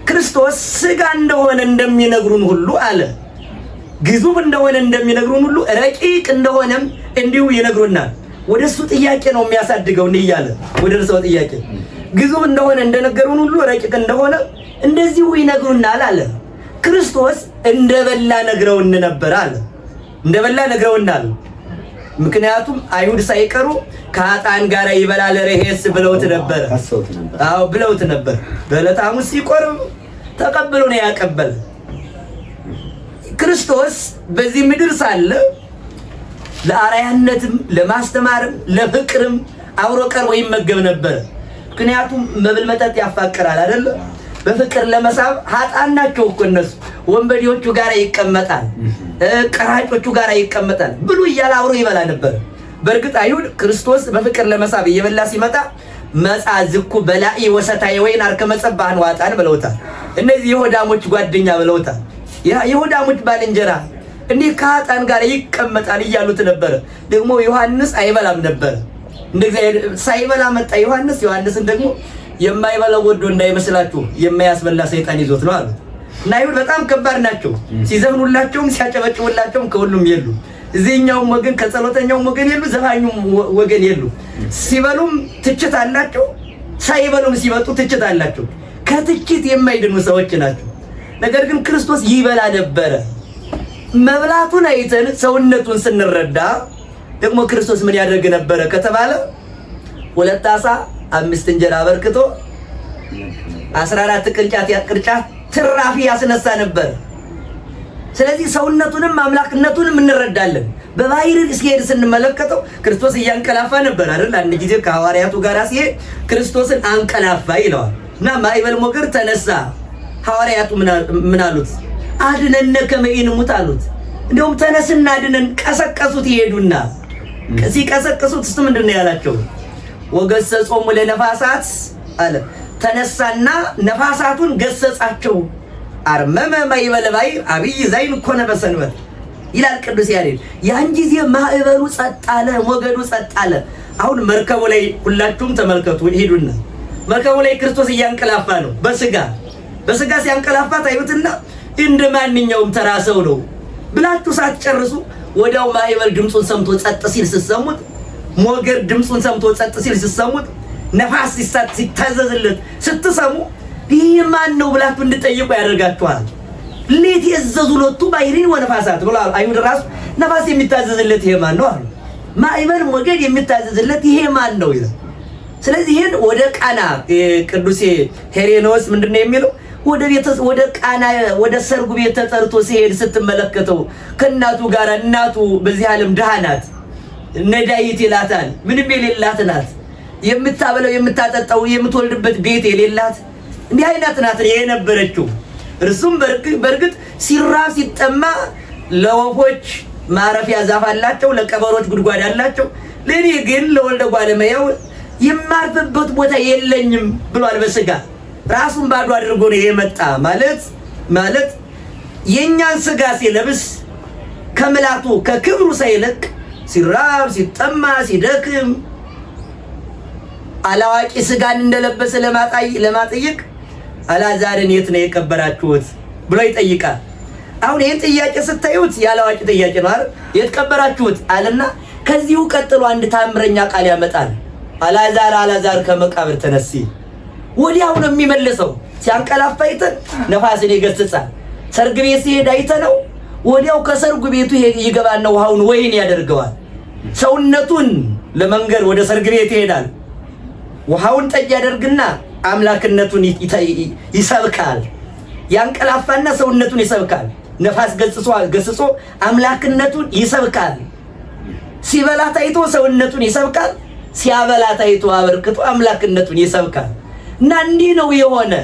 ክርስቶስ ሥጋ እንደሆነ እንደሚነግሩን ሁሉ አለ ግዙፍ እንደሆነ እንደሚነግሩን ሁሉ ረቂቅ እንደሆነም እንዲሁ ይነግሩናል። ወደሱ ጥያቄ ነው የሚያሳድገው እንዲህ እያለ ወደ እርሱ ጥያቄ ግዙፍ እንደሆነ እንደነገሩን ሁሉ ረቂቅ እንደሆነ እንደዚሁ ይነግሩናል አለ። ክርስቶስ እንደበላ ነግረውን ነበር አለ። እንደበላ ነግረውናል። ምክንያቱም አይሁድ ሳይቀሩ ከኃጥአን ጋር ይበላል ርሄስ ብለውት ነበር። አዎ ብለውት ነበር። በዕለተ ሐሙስ ሲቆርብ ተቀብሎ ነው ያቀበለ። ክርስቶስ በዚህ ምድር ሳለ ለአርአያነትም ለማስተማርም ለፍቅርም አብሮ ቀርቦ ይመገብ ነበር። ምክንያቱም መብል መጠጥ ያፋቅራል አይደል? በፍቅር ለመሳብ ኃጥአን ናቸው እኮ እነሱ። ወንበዴዎቹ ጋር ይቀመጣል፣ ቀራጮቹ ጋር ይቀመጣል ብሉ እያለ አብሮ ይበላ ነበር። በእርግጥ አይሁድ ክርስቶስ በፍቅር ለመሳብ እየበላ ሲመጣ መጻ ዝኩ በላኢ ወሰታየ ወይን አርከ መጸባህን ዋጣን ብለውታል። እነዚህ የሆዳሞች ጓደኛ ብለውታል። የሆዳሞች ባልንጀራ እንዲህ ከኃጥአን ጋር ይቀመጣል እያሉት ነበር። ደግሞ ዮሐንስ አይበላም ነበር። እንደዚህ ሳይበላ መጣ ዮሐንስ። ዮሐንስን ደግሞ የማይበላው ወዶ እንዳይመስላችሁ የማያስበላ ሰይጣን ይዞት ነው አሉት። እና አይሁድ በጣም ከባድ ናቸው። ሲዘፍኑላቸውም ሲያጨበጭቡላቸውም ከሁሉም የሉ። እዚህኛውም ወገን ከጸሎተኛውም ወገን የሉ፣ ዘፋኙም ወገን የሉ። ሲበሉም ትችት አላቸው፣ ሳይበሉም ሲመጡ ትችት አላቸው። ከትችት የማይድኑ ሰዎች ናቸው። ነገር ግን ክርስቶስ ይበላ ነበረ። መብላቱን አይተን ሰውነቱን ስንረዳ ደግሞ ክርስቶስ ምን ያደርግ ነበረ ከተባለ 2 ዓሣ 5 እንጀራ አበርክቶ 14 ቅርጫት ትራፊ ያስነሳ ነበር። ስለዚህ ሰውነቱንም አምላክነቱንም እንረዳለን። በባህር ሲሄድ ስንመለከተው ክርስቶስ እያንቀላፋ ነበር አይደል? አንድ ጊዜ ከሐዋርያቱ ጋር ሲሄድ ክርስቶስን አንቀላፋ ይለዋል እና ማዕበል ሞገድ ተነሳ። ሐዋርያቱ ምን አሉት? አድነነ ከመ ኢንሙት አሉት። እንደውም ተነስና አድነን ቀሰቀሱት። ይሄዱና ሲቀሰቅሱት እሱ ምንድን ነው ያላቸው? ወገሰጾሙ ለነፋሳት አለ። ተነሳና ነፋሳቱን ገሰጻቸው። አርመመ ማዕበለ ባሕር አብይ ዛይን ኮነ በሰንበት ይላል ቅዱስ ያሬድ። ያን ጊዜ ማዕበሉ ጸጥ አለ፣ ሞገዱ ጸጥ አለ። አሁን መርከቡ ላይ ሁላችሁም ተመልከቱ። ሄዱና መርከቡ ላይ ክርስቶስ እያንቀላፋ ነው። በስጋ ሲያንቀላፋ ታዩትና እንደ ማንኛውም ተራ ሰው ነው ብላችሁ ሳትጨርሱ ወዲያው ማዕበል ድምፁን ሰምቶ ጸጥ ሲል ስትሰሙት፣ ሞገድ ድምፁን ሰምቶ ጸጥ ሲል ስትሰሙት፣ ነፋስ ሲታዘዝለት ስትሰሙ ይህ ማን ነው ብላችሁ እንድጠይቁ ያደርጋችኋል። ሌት የዘዙ ሎቱ ባሕሪን ወነፋሳት ብለዋል አይሁድ። ራሱ ነፋስ የሚታዘዝለት ይሄ ማን ነው አሉ። ማዕበል ሞገድ የሚታዘዝለት ይሄ ማን ነው ይላል። ስለዚህ ይሄን ወደ ቃና ቅዱስ ሄሬኔዎስ ምንድነው የሚለው? ወደ ቃና ወደ ሰርጉ ቤት ተጠርቶ ሲሄድ ስትመለከተው ከእናቱ ጋር፣ እናቱ በዚህ ዓለም ድሃ ናት፣ ነዳይት ይላታል፣ ምንም የሌላት ናት። የምታበለው የምታጠጣው የምትወልድበት ቤት የሌላት እንዲህ አይነት ናት የነበረችው። እርሱም በርግጥ ሲራብ ሲጠማ ለወፎች ማረፊያ ዛፍ አላቸው፣ ለቀበሮች ጉድጓድ አላቸው። ለኔ ግን ለወልደ እጓለ እመሕያው የማርፍበት ቦታ የለኝም ብሏል። በስጋ ራሱን ባዶ አድርጎ ነው የመጣ ማለት የኛን ስጋ ሲለብስ ከምላቱ ከክብሩ ሳይለቅ ሲራብ ሲጠማ ሲደክም አላዋቂ ስጋን እንደለበሰ ለማጠየቅ አልዓዛርን የት ነው የቀበራችሁት ብሎ ይጠይቃል። አሁን ይህን ጥያቄ ስታዩት ያላዋቂ ጥያቄ ነው አይደል? የት ቀበራችሁት አለና ከዚሁ ቀጥሎ አንድ ታምረኛ ቃል ያመጣል። አልዓዛር ከመቃብር ተነሲ። ወዲያው ነው የሚመልሰው። ሲያንቀላፋ አይተን ነፋስን ይገስጻል። ሰርግ ቤት ሲሄድ አይተነው ወዲያው ከሰርጉ ቤቱ ይገባና ውሃውን ወይን ያደርገዋል። ሰውነቱን ለመንገር ወደ ሰርግ ቤት ይሄዳል። ውሃውን ጠጅ ያደርግና አምላክነቱን ይሰብካል። ያንቀላፋና ሰውነቱን ይሰብካል። ነፋስ ገስጾ አምላክነቱን ይሰብካል። ሲበላ ታይቶ ሰውነቱን ይሰብካል። ሲያበላ ታይቶ አበርክቶ አምላክነቱን ይሰብካል። እና እንዲህ ነው የሆነ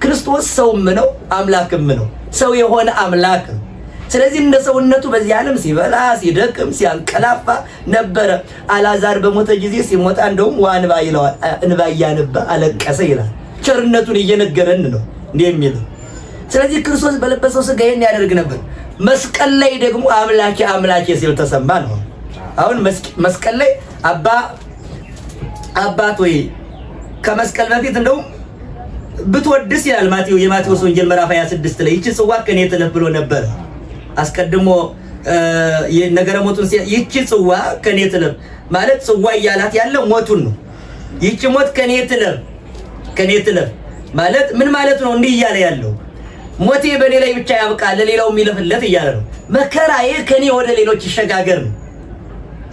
ክርስቶስ ሰውም ነው አምላክም ነው። ሰው የሆነ አምላክ። ስለዚህ እንደ ሰውነቱ በዚህ ዓለም ሲበላ ሲደክም ሲያንቀላፋ ነበረ። አልዓዛር በሞተ ጊዜ ሲሞታ እንደውም ዋንባ ይለዋል። እንባ እያነባ አለቀሰ ይላል። ቸርነቱን እየነገረን ነው እንዲህ የሚለው። ስለዚህ ክርስቶስ በለበሰው ስጋ ይሄን ያደርግ ነበር። መስቀል ላይ ደግሞ አምላኬ ሲል ተሰማ ነው። አሁን መስቀል ላይ አባት ወይ ከመስቀል በፊት እንደውም ብትወድስ ይላል የማቴዎስ ወንጌል ምዕራፍ 26 ላይ ይህች ጽዋ ከኔ ትለፍ ብሎ ነበር። አስቀድሞ ነገረ ሞቱን ይህች ጽዋ ከኔ ትለፍ ማለት ጽዋ እያላት ያለው ሞቱን ነው። ይህች ሞት ከኔ ትለፍ ማለት ምን ማለት ነው? እንዲህ እያለ ያለው ሞቴ በኔ ላይ ብቻ ያብቃ ለሌላው የሚለፍለት እያለ ነው። መከራዬ ከኔ ወደ ሌሎች ይሸጋገር ነው።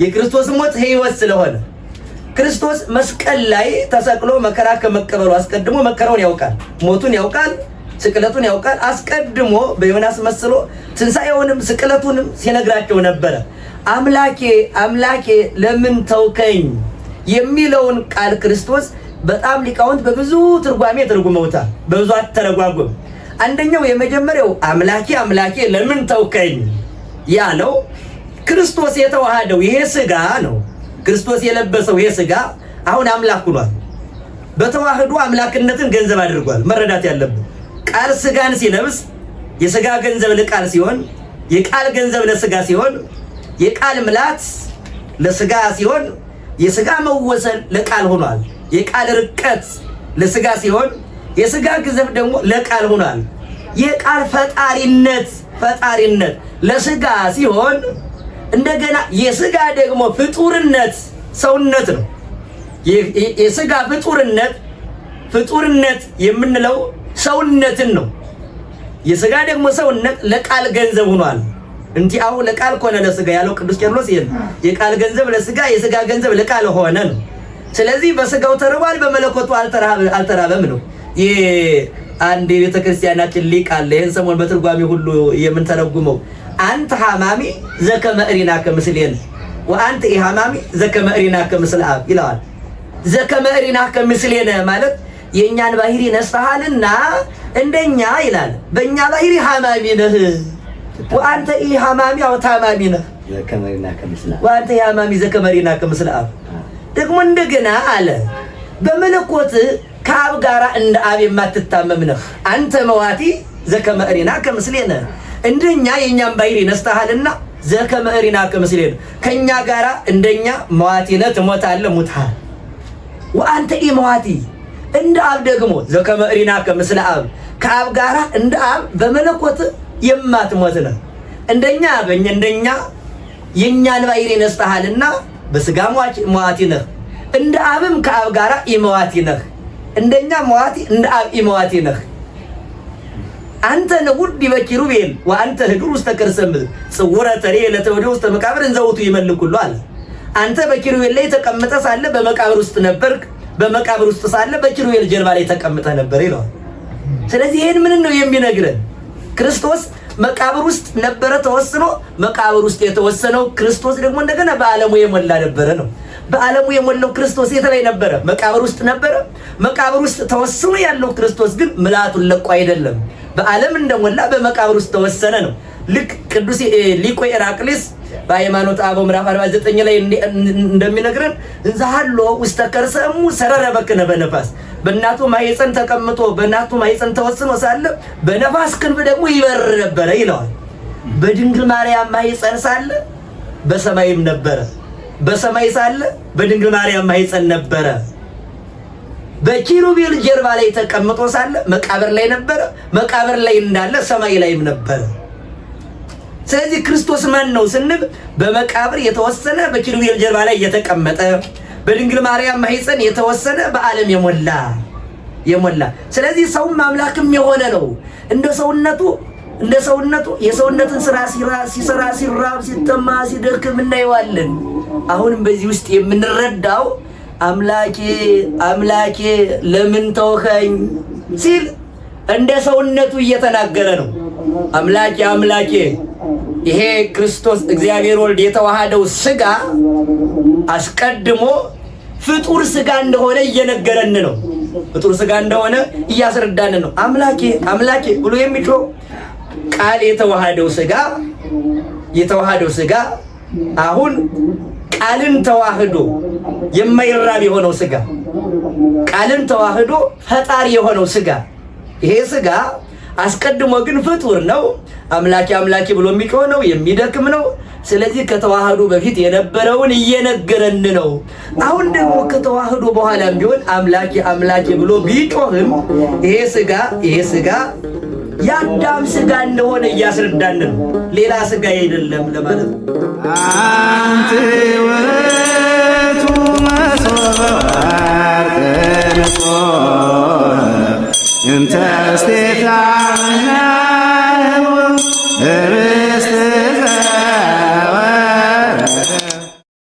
የክርስቶስ ሞት ሕይወት ስለሆነ ክርስቶስ መስቀል ላይ ተሰቅሎ መከራ ከመቀበሉ አስቀድሞ መከራውን ያውቃል፣ ሞቱን ያውቃል፣ ስቅለቱን ያውቃል። አስቀድሞ በዮናስ መስሎ ትንሣኤውንም ስቅለቱንም ሲነግራቸው ነበረ። አምላኬ ለምን ተውከኝ የሚለውን ቃል ክርስቶስ በጣም ሊቃውንት በብዙ ትርጓሜ ተርጉመውታል። በብዙ አተረጓጎም አንደኛው የመጀመሪያው አምላኬ ለምን ተውከኝ ያለው ክርስቶስ የተዋሃደው ይሄ ስጋ ነው። ክርስቶስ የለበሰው ይሄ ስጋ አሁን አምላክ ሆኗል። በተዋህዶ አምላክነትን ገንዘብ አድርጓል። መረዳት ያለብን ቃል ስጋን ሲለብስ የስጋ ገንዘብ ለቃል ሲሆን፣ የቃል ገንዘብ ለስጋ ሲሆን፣ የቃል ምላት ለስጋ ሲሆን፣ የስጋ መወሰን ለቃል ሆኗል። የቃል ርቀት ለስጋ ሲሆን፣ የስጋ ግዘፍ ደግሞ ለቃል ሆኗል። የቃል ፈጣሪነት ለስጋ ሲሆን እንደገና የስጋ ደግሞ ፍጡርነት ሰውነት ነው። የስጋ ፍጡርነት የምንለው ሰውነትን ነው። የስጋ ደግሞ ሰውነት ለቃል ገንዘብ ሆኗል። እንዲህ አሁን ለቃል ኮነ ለስጋ ያለው ቅዱስ ቄርሎስ ይሄን የቃል ገንዘብ ለስጋ የስጋ ገንዘብ ለቃል ሆነ ነው። ስለዚህ በስጋው ተርቧል፣ በመለኮቱ አልተራበም ነው። አንድ የቤተክርስቲያናችን ሊቅ አለ። ይሄን ሰሞን በትርጓሜ ሁሉ የምንተረጉመው አንተ ሐማሚ ዘከመ እሪናከ ምስሌነ ወአንተ ኢሐማሚ ዘከመ እሪናከ ምስለ አብ ይለዋል። ዘከመ እሪናከ ምስሌነ ማለት የእኛን ባህሪ ነስተሃልና እንደኛ ይላል። በእኛ ባህሪ ሐማሚ ነህ ወአንተ ኢሐማሚ አው ታማሚ ነህ ወአንተ ኢሐማሚ ዘከመ እሪናከ ምስለ አብ። ደግሞ እንደገና አለ በመለኮት ከአብ ጋራ እንደ አብ የማትታመም ነህ። አንተ መዋቲ ዘከመ እሪናከ ምስሌነ እንደኛ የኛን ባህሪ ነስተሃልና ዘከመ እሪናከ ምስሌነ ከኛ ጋራ እንደኛ መዋቲነ ትሞታለህ ሙታል። ወአንተ ኢመዋቲ እንደ አብ ደግሞ ዘከመ እሪናከ ምስለ አብ ከአብ ጋራ እንደ አብ በመለኮት የማትሞት ነህ። እንደኛ የኛን ባህሪ ነስተሃልና በስጋ መዋቲ ነህ። እንደ አብም ከአብ ጋራ ኢመዋቲ ነህ። እንደኛ መዋቲ እንደ አብ ኢመዋቲ ነህ። አንተ ንጉድ በኪሩቤል ወአንተ ህዱር ውስተ ከርሰ ምድር ጽውረ ተሬ ለተወደ ውስተ መቃብር እንዘውቱ ይመልኩሉ አለ። አንተ በኪሩቤል ላይ ተቀምጠ ሳለ በመቃብር ውስጥ ነበርክ፣ በመቃብር ውስጥ ሳለ በኪሩቤል ጀርባ ላይ ተቀምጠ ነበር ይለዋል። ስለዚህ ይሄን ምን ነው የሚነግረን? ክርስቶስ መቃብር ውስጥ ነበረ ተወስኖ፣ መቃብር ውስጥ የተወሰነው ክርስቶስ ደግሞ እንደገና በዓለሙ የሞላ ነበረ ነው። በዓለሙ የሞላው ክርስቶስ የት ላይ ነበረ? መቃብር ውስጥ ነበረ። መቃብር ውስጥ ተወስኖ ያለው ክርስቶስ ግን ምልአቱን ለቆ አይደለም። በዓለም እንደሞላ በመቃብር ውስጥ ተወሰነ ነው። ልክ ቅዱስ ሊቁ ኢራቅሊስ በሃይማኖተ አበው ምዕራፍ 49 ላይ እንደሚነግረን እንዛሃሎ ውስተ ከርሰ እሙ ሰረረ በክነ በነፋስ በእናቱ ማኅፀን ተቀምጦ በእናቱ ማኅፀን ተወስኖ ሳለ በነፋስ ክንፍ ደግሞ ይበር ነበረ ይለዋል። በድንግል ማርያም ማኅፀን ሳለ በሰማይም ነበረ። በሰማይ ሳለ በድንግል ማርያም ማኅፀን ነበረ። በኪሩቤል ጀርባ ላይ ተቀምጦ ሳለ መቃብር ላይ ነበረ። መቃብር ላይ እንዳለ ሰማይ ላይም ነበረ። ስለዚህ ክርስቶስ ማን ነው ስንል በመቃብር የተወሰነ በኪሩቤል ጀርባ ላይ የተቀመጠ በድንግል ማርያም ማኅፀን የተወሰነ በዓለም የሞላ ስለዚህ ሰውም አምላክም የሆነ ነው። እንደ ሰውነቱ የሰውነትን ስራ ሲሰራ ሲራብ ሲጠማ ሲደክም እናየዋለን። አሁንም በዚህ ውስጥ የምንረዳው አምላኬ ለምን ተውኸኝ ሲል እንደ ሰውነቱ እየተናገረ ነው። አምላኬ ይሄ ክርስቶስ እግዚአብሔር ወልድ የተዋሃደው ስጋ አስቀድሞ ፍጡር ስጋ እንደሆነ እየነገረን ነው። ፍጡር ስጋ እንደሆነ እያስረዳን ነው። አምላኬ ብሎ የሚጮህ ቃል የተዋሃደው ስጋ አሁን ቃልን ተዋህዶ የማይራብ የሆነው ስጋ ቃልን ተዋህዶ ፈጣሪ የሆነው ስጋ ይሄ ስጋ አስቀድሞ ግን ፍጡር ነው። አምላኬ ብሎ የሚጮህ ነው፣ የሚደክም ነው። ስለዚህ ከተዋህዶ በፊት የነበረውን እየነገረን ነው። አሁን ደግሞ ከተዋህዶ በኋላም ቢሆን አምላኬ ብሎ ቢጮህም ይሄ ስጋ የአዳም ስጋ እንደሆነ እያስረዳን ነው። ሌላ ስጋ አይደለም ለማለት ነው። አንተ ወቱ መስዋዕት እንተ ስቴታ